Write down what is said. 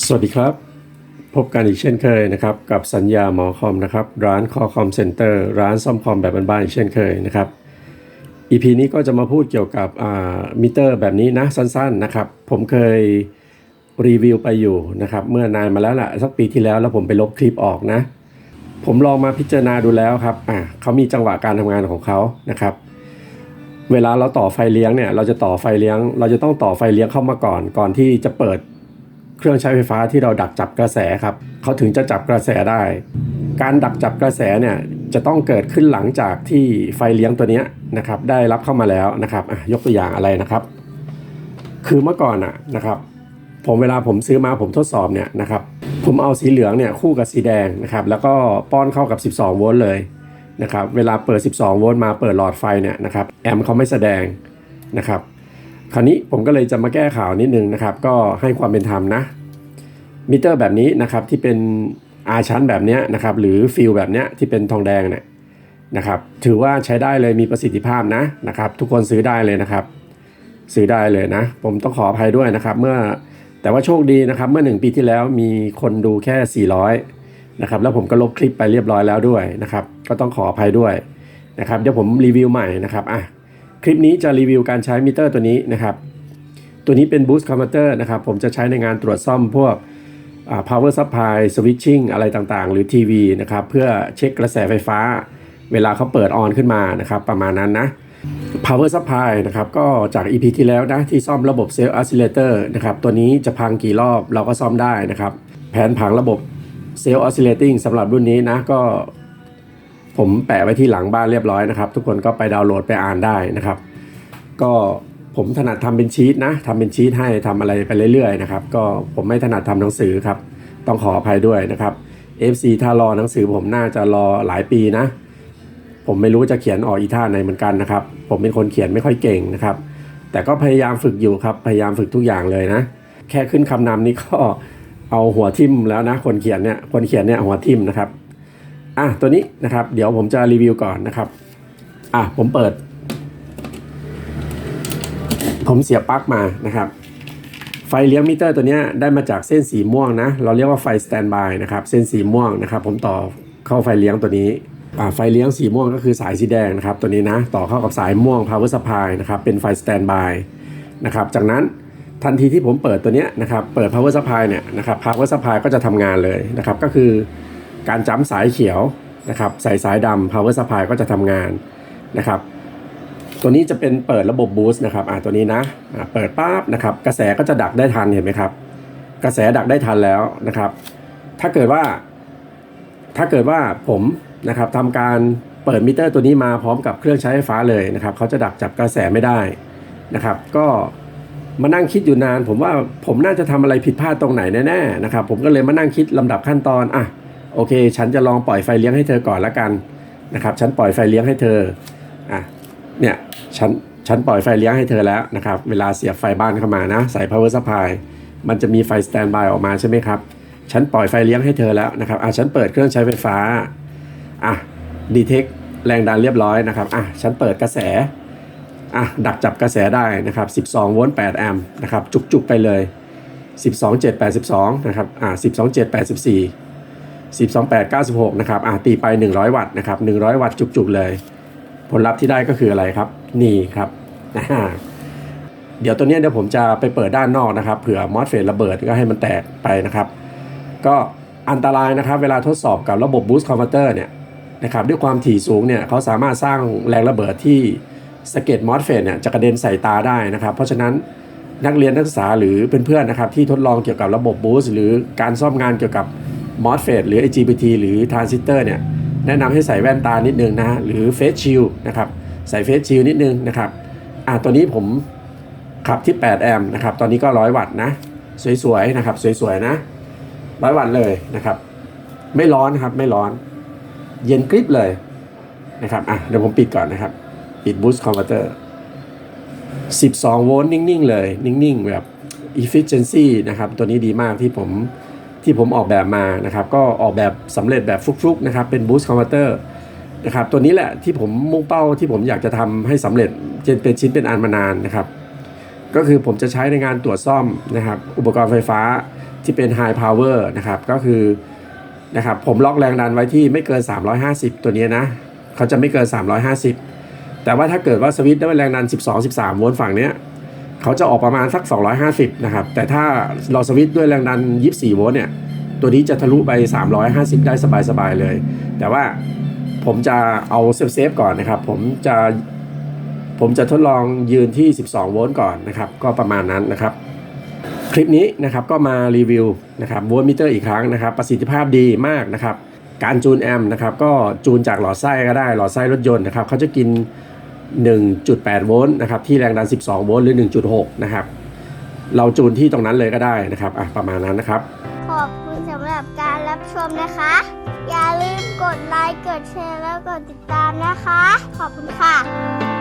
สวัสดีครับพบกันอีกเช่นเคยนะครับกับสัญญาหมอคอมนะครับร้านคอคอมเซ็นเตอร์ร้านซ่อมคอมแบบบ้านๆอีกเช่นเคยนะครับ EP นี้ก็จะมาพูดเกี่ยวกับมิเตอร์แบบนี้นะสั้นๆนะครับผมเคยรีวิวไปอยู่นะครับเมื่อนานมาแล้วล่ะสักปีที่แล้วผมไปลบคลิปออกนะผมลองมาพิจารณาดูแล้วครับเขามีจังหวะการทำงานของเขานะครับเวลาเราต่อไฟเลี้ยงเนี่ยเราจะต่อไฟเลี้ยงเราจะต้องต่อไฟเลี้ยงเข้ามาก่อนที่จะเปิดเครื่องใช้ไฟฟ้าที่เราดักจับกระแสครับเขาถึงจะจับกระแสได้การดักจับกระแสเนี่ยจะต้องเกิดขึ้นหลังจากที่ไฟเลี้ยงตัวนี้นะครับได้รับเข้ามาแล้วนะครับยกตัวอย่างอะไรนะครับคือเมื่อก่อนนะครับเวลาผมซื้อมาผมทดสอบเนี่ยนะครับผมเอาสีเหลืองเนี่ยคู่กับสีแดงนะครับแล้วก็ป้อนเข้ากับ12โวลต์เลยนะครับเวลาเปิด12โวลต์มาเปิดหลอดไฟเนี่ยนะครับแอมป์เขาไม่แสดงนะครับคราวนี้ผมก็เลยจะมาแก้ข่าวนิดนึงนะครับก็ให้ความเป็นธรรมนะมิเตอร์แบบนี้นะครับที่เป็นRชั้นแบบนี้นะครับหรือฟิลแบบนี้ที่เป็นทองแดงเนี่ยนะครับถือว่าใช้ได้เลยมีประสิทธิภาพนะครับทุกคนซื้อได้เลยนะครับซื้อได้เลยนะผมต้องขออภัยด้วยนะครับแต่ว่าโชคดีนะครับเมื่อ1 ปีที่แล้วมีคนดูแค่400นะครับแล้วผมก็ลบคลิปไปเรียบร้อยแล้วด้วยนะครับก็ต้องขออภัยด้วยนะครับเดี๋ยวผมรีวิวใหม่นะครับคลิปนี้จะรีวิวการใช้มิเตอร์ตัวนี้นะครับตัวนี้เป็น Boost Converter นะครับผมจะใช้ในงานตรวจซ่อมพวกpower supply switching อะไรต่างๆหรือทีวีนะครับเพื่อเช็คกระแสไฟฟ้าเวลาเขาเปิดออนขึ้นมานะครับประมาณนั้นนะ power supply นะครับก็จาก EP ที่แล้วนะที่ซ่อมระบบเซลล์ oscillator นะครับตัวนี้จะพังกี่รอบเราก็ซ่อมได้นะครับแผนผังระบบเซลล์ oscillating สำหรับรุ่นนี้นะก็ผมแปะไว้ที่หลังบ้านเรียบร้อยนะครับทุกคนก็ไปดาวน์โหลดไปอ่านได้นะครับก็ผมถนัดทำเป็นชีตนะทำเป็นชีตให้ทำอะไรไปเรื่อยๆนะครับก็ผมไม่ถนัดทำหนังสือครับต้องขออภัยด้วยนะครับ FC ถ้ารอหนังสือผมน่าจะรอหลายปีนะผมไม่รู้จะเขียนออกอีท่าไหนเหมือนกันนะครับผมเป็นคนเขียนไม่ค่อยเก่งนะครับแต่ก็พยายามฝึกอยู่ครับพยายามฝึกทุกอย่างเลยนะแค่ขึ้นคำนำนี่ก็เอาหัวทิ่มแล้วนะคนเขียนเนี่ยหัวทิ่มนะครับตัวนี้นะครับเดี๋ยวผมจะรีวิวก่อนนะครับผมเสียบปลั๊กมานะครับไฟเลี้ยงมิเตอร์ตัวนี้ได้มาจากเส้นสีม่วงนะเราเรียกว่าไฟสแตนด์บายนะครับเส้นสีม่วงนะครับผมต่อเข้าไฟเลี้ยงตัวนี้ไฟเลี้ยงสีม่วงก็คือสายสีแดงนะครับตัวนี้นะต่อเข้ากับสายม่วง power supply นะครับเป็นไฟสแตนด์บายนะครับจากนั้นทันทีที่ผมเปิดตัวนี้นะครับเปิด power supply เนี่ยนะครับ power supply ก็จะทำงานเลยนะครับก็คือการจั๊มสายเขียวนะครับใส่สายดำ power supply ก็จะทำงานนะครับตัวนี้จะเป็นเปิดระบบบูสต์นะครับตัวนี้นะเปิดปั๊บนะครับกระแสก็จะดักได้ทันเห็นไหมครับกระแสดักได้ทันแล้วนะครับถ้าเกิดว่าผมนะครับทำการเปิดมิเตอร์ตัวนี้มาพร้อมกับเครื่องใช้ไฟฟ้าเลยนะครับเขาจะดักจับกระแสไม่ได้นะครับก็มานั่งคิดอยู่นานผมว่าผมน่าจะทำอะไรผิดพลาดตรงไหนแน่ๆนะครับผมก็เลยมานั่งคิดลำดับขั้นตอนโอเคฉันจะลองปล่อยไฟเลี้ยงให้เธอก่อนละกันนะครับฉันปล่อยไฟเลี้ยงให้เธอเนี่ยฉันปล่อยไฟเลี้ยงให้เธอแล้วนะครับเวลาเสียบไฟบ้านเข้ามานะใส่ power supply มันจะมีไฟ standby ออกมาใช่ไหมครับฉันปล่อยไฟเลี้ยงให้เธอแล้วนะครับฉันเปิดเครื่องใช้ไฟฟ้าdetect แรงดันเรียบร้อยนะครับฉันเปิดกระแสดักจับกระแสได้นะครับ12โวลต์8แอมป์นะครับจุกๆไปเลย12 7 82นะครับ12 7 84 12 8 96นะครับตีไป100วัตต์นะครับ100วัตต์จุกๆเลยผลลัพธ์ที่ได้ก็คืออะไรครับนี่ครับเดี๋ยวตัวนี้เดี๋ยวผมจะไปเปิดด้านนอกนะครับเผื่อมอสเฟตระเบิดก็ให้มันแตกไปนะครับก็อันตรายนะครับเวลาทดสอบกับระบบ Boost Converter เนี่ยนะครับด้วยความถี่สูงเนี่ยเขาสามารถสร้างแรงระเบิดที่สะเก็ดมอสเฟตเนี่ยจะกระเด็นใส่ตาได้นะครับเพราะฉะนั้นนักเรียนนักศึกษาหรือเพื่อนๆนะครับที่ทดลองเกี่ยวกับระบบ Boost หรือการซ่อมงานเกี่ยวกับมอสเฟตหรือ IGBT หรือทรานซิสเตอร์เนี่ยแนะนำให้ใส่แว่นตานิดนึงนะหรือเฟสชิลนะครับใส่เฟสชิลนิดนึงนะครับตัวนี้ผมขับที่8แอมป์นะครับตอนนี้ก็100วัตต์นะสวยๆนะครับสวยๆนะ100วัตต์เลยนะครับไม่ร้อนครับไม่ร้อนเย็นกริบเลยนะครับเดี๋ยวผมปิดก่อนนะครับปิด Boost Converter 12โวลต์นิ่งๆเลยนิ่งๆแบบ efficiency นะครับตัวนี้ดีมากที่ผมออกแบบมานะครับก็ออกแบบสำเร็จแบบฟลุกๆนะครับเป็น Boost Converter นะครับตัวนี้แหละที่ผมมุ่งเป้าที่ผมอยากจะทำให้สำเร็จเป็นชิ้นเป็นอันมานานนะครับก็คือผมจะใช้ในงานตรวจซ่อมนะครับอุปกรณ์ไฟฟ้า ที่เป็น High Power นะครับก็คือนะครับผมล็อกแรงดันไว้ที่ไม่เกิน350ตัวนี้นะเขาจะไม่เกิน350แต่ว่าถ้าเกิดว่าสวิตช์ด้วยแรงดัน12-13โวลต์ฝั่งเนี้ยเขาจะออกประมาณสัก250นะครับแต่ถ้าเราสวิตช์ด้วยแรงดัน24โวลต์เนี่ยตัวนี้จะทะลุไป350ได้สบายๆเลยแต่ว่าผมจะเอาเซฟก่อนนะครับผมจะทดลองยืนที่12โวลต์ก่อนนะครับก็ประมาณนั้นนะครับคลิปนี้นะครับก็มารีวิวนะครับโวลต์มิเตอร์อีกครั้งนะครับประสิทธิภาพดีมากนะครับการจูนแอมป์นะครับก็จูนจากหลอดไส้ก็ได้หลอดไส้รถยนต์นะครับเขาจะกิน 1.8 โวลต์นะครับที่แรงดัน12โวลต์หรือ 1.6 นะครับเราจูนที่ตรงนั้นเลยก็ได้นะครับประมาณนั้นนะครับขอบคุณสำหรับการรับชมนะคะ อย่าลืมกดไลค์กดแชร์แล้วกดติดตามนะคะขอบคุณค่ะ